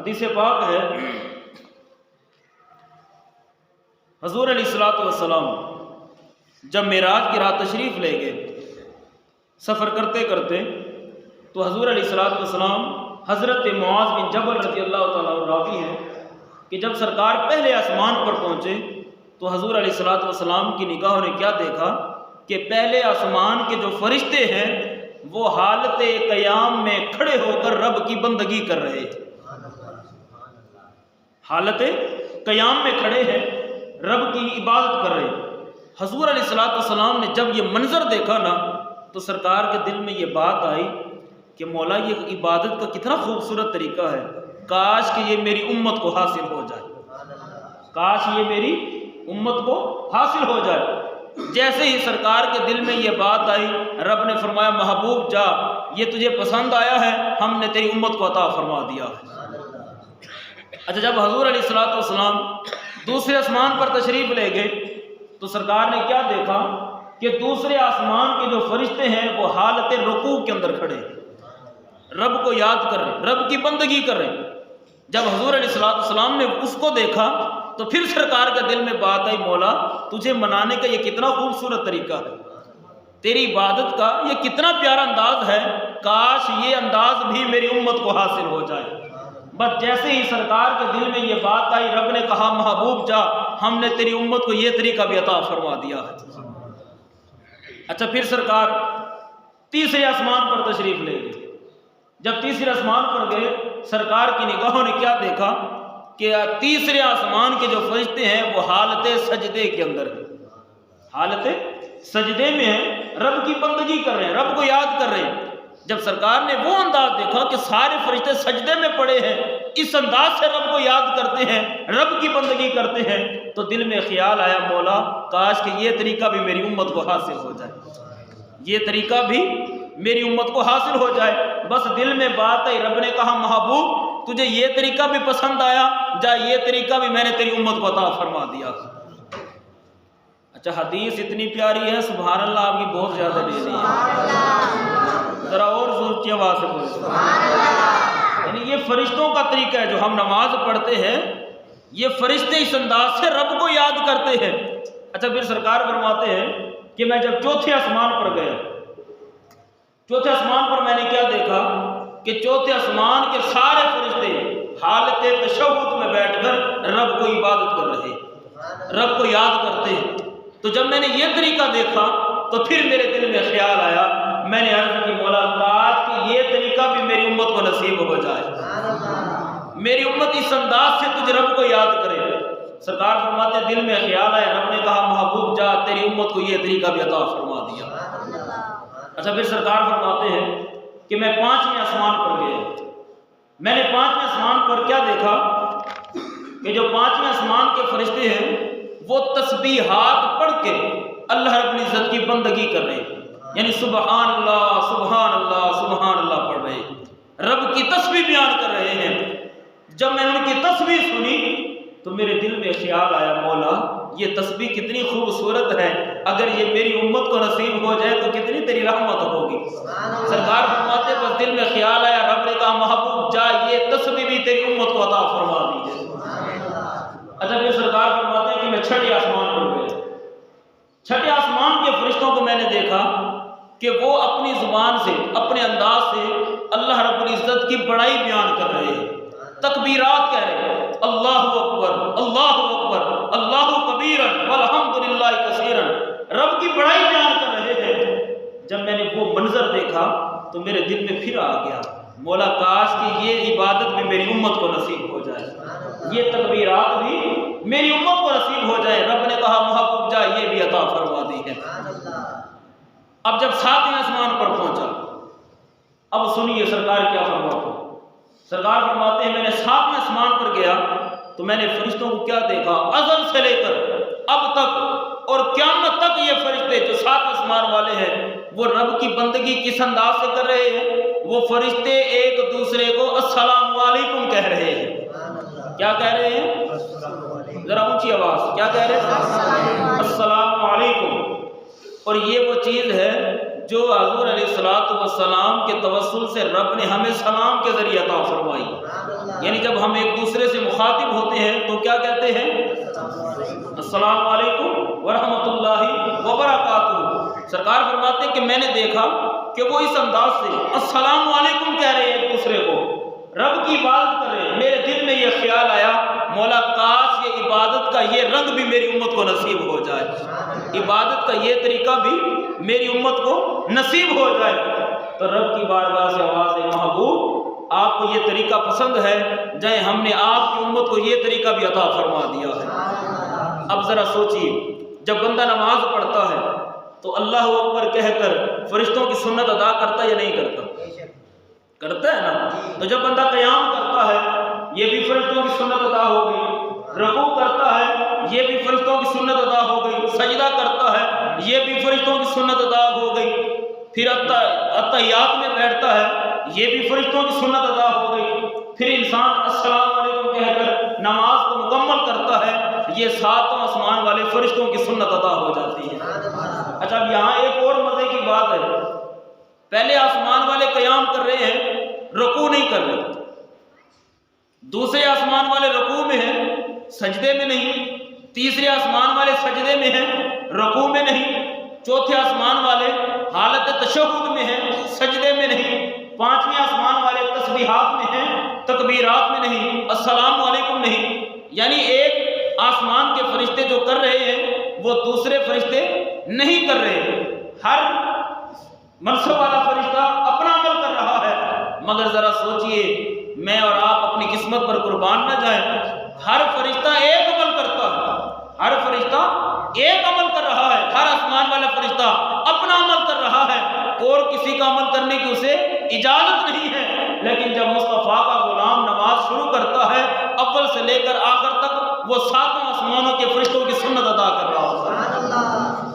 حدیث پاک ہے، حضور علیہ الصلوۃ والسلام جب معراج کی رات تشریف لے گئے، سفر کرتے کرتے تو حضور علیہ الصلوۃ والسلام حضرت معاذ بن جبل رضی اللہ تعالیٰ عنہ راوی ہیں کہ جب سرکار پہلے آسمان پر پہنچے تو حضور علیہ الصلوۃ والسلام کی نگاہوں نے کیا دیکھا کہ پہلے آسمان کے جو فرشتے ہیں وہ حالت قیام میں کھڑے ہو کر رب کی بندگی کر رہے ہیں، حالت قیام میں کھڑے ہیں، رب کی عبادت کر رہے ہیں۔ حضور علیہ الصلوۃ والسلام نے جب یہ منظر دیکھا نا تو سرکار کے دل میں یہ بات آئی کہ مولا یہ عبادت کا کتنا خوبصورت طریقہ ہے، کاش کہ یہ میری امت کو حاصل ہو جائے، کاش یہ میری امت کو حاصل ہو جائے۔ جیسے ہی سرکار کے دل میں یہ بات آئی، رب نے فرمایا محبوب جا، یہ تجھے پسند آیا ہے، ہم نے تیری امت کو عطا فرما دیا ہے۔ اچھا، جب حضور علیہ الصلوۃ والسلام دوسرے آسمان پر تشریف لے گئے تو سرکار نے کیا دیکھا کہ دوسرے آسمان کے جو فرشتے ہیں وہ حالت رکوع کے اندر کھڑے، رب کو یاد کر رہے، رب کی بندگی کر رہے۔ جب حضور علیہ الصلوۃ والسلام نے اس کو دیکھا تو پھر سرکار کے دل میں بات آئی، مولا تجھے منانے کا یہ کتنا خوبصورت طریقہ ہے، تیری عبادت کا یہ کتنا پیارا انداز ہے، کاش یہ انداز بھی میری امت کو حاصل ہو جائے۔ بس جیسے ہی سرکار کے دل میں یہ بات آئی، رب نے کہا محبوب جا، ہم نے تیری امت کو یہ طریقہ بھی عطا فرما دیا ہے۔ اچھا، پھر سرکار تیسرے آسمان پر تشریف لے گئے۔ جب تیسرے آسمان پر گئے، سرکار کی نگاہوں نے کیا دیکھا کہ تیسرے آسمان کے جو فرشتے ہیں وہ حالت سجدے کے اندر ہیں، حالت سجدے میں ہیں، رب کی بندگی کر رہے ہیں، رب کو یاد کر رہے ہیں۔ جب سرکار نے وہ انداز دیکھا کہ سارے فرشتے سجدے میں پڑے ہیں، اس انداز سے رب کو یاد کرتے ہیں، رب کی بندگی کرتے ہیں، تو دل میں خیال آیا مولا کاش کہ یہ طریقہ بھی میری امت کو حاصل ہو جائے، یہ طریقہ بھی میری امت کو حاصل ہو جائے۔ بس دل میں بات آئی، رب نے کہا محبوب تجھے یہ طریقہ بھی پسند آیا، جا یہ طریقہ بھی میں نے تیری امت کو عطا فرما دیا۔ اچھا، حدیث اتنی پیاری ہے، سبحان اللہ آپ کی بہت زیادہ دے رہی ہے، ذرا اور زور کی آواز سے بولیں۔ یعنی یہ فرشتوں کا طریقہ ہے، جو ہم نماز پڑھتے ہیں یہ فرشتے اس انداز سے رب کو یاد کرتے ہیں۔ اچھا، پھر سرکار فرماتے ہیں کہ میں جب چوتھے آسمان پر گیا، چوتھے آسمان پر میں نے کیا دیکھا کہ چوتھے آسمان کے سارے فرشتے حالت تشہد میں بیٹھ کر رب کو عبادت کر رہے، رب کو یاد کرتے ہیں۔ تو جب میں نے یہ طریقہ دیکھا تو پھر میرے دل میں خیال آیا، میں نے عرض کی مولا کاش کہ یہ طریقہ بھی میری امت کو نصیب ہو جائے، میری امت اس انداز سے تجھ رب کو یاد کرے۔ سرکار فرماتے ہیں دل میں خیال آیا، رب نے کہا محبوب جا، تیری امت کو یہ طریقہ بھی عطا فرما دیا۔ اچھا، پھر سرکار فرماتے ہیں کہ میں پانچویں آسمان پر گیا، میں نے پانچویں آسمان پر کیا دیکھا کہ جو پانچویں آسمان کے فرشتے ہیں وہ تسبیحات پڑھ کے اللہ رب العزت کی بندگی کر رہے ہیں، یعنی سبحان اللہ سبحان اللہ سبحان اللہ پڑھ رہے ہیں، رب کی تسبیح بیان کر رہے ہیں۔ جب میں نے ان کی تسبیح سنی تو میرے دل میں خیال آیا مولا یہ تسبیح کتنی خوبصورت ہے، اگر یہ میری امت کو نصیب ہو جائے تو کتنی تیری رحمت ہوگی۔ سرکار فرماتے بس دل میں خیال آیا، رب نے کہا محبوب جا، یہ تسبیح بھی تیری امت کو عطا فرما دی ہے۔ اچھا، پھر سرکار فرماتے ہیں کہ میں چھٹے آسمان پر گیا، چھٹے آسمان کے فرشتوں کو میں نے دیکھا کہ وہ اپنی زبان سے، اپنے انداز سے اللہ رب العزت کی بڑائی بیان کر رہے ہیں، تکبیرات کہہ رہے ہیں، اللہ اکبر اللہ اکبر اللہ کبیرا والحمدللہ کثیرا، رب کی بڑائی بیان کر رہے ہیں۔ جب میں نے وہ منظر دیکھا تو میرے دل میں پھر آ گیا مولا کاش کہ یہ عبادت بھی میری امت کو نصیب ہو جائے، یہ تکبیرات بھی میری امت کو نصیب ہو جائے۔ رب نے کہا محبوب جا، یہ بھی عطا فرما دی ہے۔ اب جب ساتویں آسمان پر پہنچا، اب سنیے سرکار کیا فرماتے ہیں۔ سرکار فرماتے ہیں میں نے ساتویں آسمان پر گیا تو میں نے فرشتوں کو کیا دیکھا، ازل سے لے کر اب تک اور قیامت تک یہ فرشتے جو سات آسمان والے ہیں وہ رب کی بندگی کس انداز سے کر رہے ہیں، وہ فرشتے ایک دوسرے کو السلام علیکم کہہ رہے ہیں۔ کیا کہہ رہے ہیں؟ ذرا اونچی آواز، کیا کہہ رہے ہیں؟ السلام علیکم۔ اور یہ وہ چیز ہے جو حضور علیہ الصلوۃ والسلام کے توسل سے رب نے ہمیں سلام کے ذریعے عطا فرمائی. یعنی جب ہم ایک دوسرے سے مخاطب ہوتے ہیں تو کیا کہتے ہیں؟ السلام علیکم ورحمۃ اللہ وبرکاتہ. سرکار فرماتے ہیں کہ میں نے دیکھا کہ وہ اس انداز سے السلام علیکم کہہ رہے ہیں ایک دوسرے کو، رب کی عبادت کر رہے ہیں. میرے دل میں یہ خیال آیا مولا کاش یہ عبادت کا یہ رنگ بھی میری امت کو نصیب ہو جائے، عبادت کا یہ طریقہ بھی میری امت کو نصیب ہو جائے. تو رب کی بارگاہ سے آواز ہے محبوب آپ کو یہ طریقہ پسند ہے، جائے ہم نے آپ کی امت کو یہ طریقہ بھی عطا فرما دیا ہے. اب ذرا سوچئے جب بندہ نماز پڑھتا ہے تو اللہ اکبر کہہ کر فرشتوں کی سنت ادا کرتا ہے یا نہیں کرتا؟ کرتا ہے نا. تو جب بندہ قیام کرتا ہے یہ بھی فرشتوں کی سنت ادا ہو گئی، رکوع کرتا ہے یہ بھی فرشتوں کی سنت ادا ہو گئی، سجدہ کرتا ہے یہ بھی فرشتوں کی سنت ادا ہو گئی، پھر اتحیات میں بیٹھتا ہے یہ بھی فرشتوں کی سنت ادا ہو گئی، پھر انسان السلام علیکم کہہ کر نماز کو مکمل کرتا ہے، یہ ساتوں آسمان والے فرشتوں کی سنت ادا ہو جاتی ہے. اچھا اب یہاں ایک اور مزے کی بات ہے، پہلے آسمان والے قیام کر رہے ہیں رکوع نہیں کر رہے، دوسرے آسمان والے رکوع میں ہیں سجدے میں نہیں، تیسرے آسمان والے سجدے میں ہیں رکوع میں نہیں، چوتھے آسمان والے حالت تشہد میں ہیں سجدے میں نہیں، پانچویں آسمان والے تسبیحات میں ہیں تکبیرات میں نہیں، السلام علیکم نہیں. یعنی ایک آسمان کے فرشتے جو کر رہے ہیں وہ دوسرے فرشتے نہیں کر رہے. ہر منصب والا فرشتہ اپنا عمل کر رہا ہے، مگر ذرا سوچئے میں اور آپ اپنی قسمت پر قربان نہ جائیں. ہر فرشتہ ایک عمل کرتا ہے، ہر فرشتہ ایک عمل کر رہا ہے، ہر آسمان والا فرشتہ اپنا عمل کر رہا ہے، اور کسی کا عمل کرنے کی اسے اجازت نہیں ہے. لیکن جب مصطفیٰ کا غلام نماز شروع کرتا ہے اول سے لے کر آخر تک وہ ساتوں آسمانوں کے فرشتوں کی سنت ادا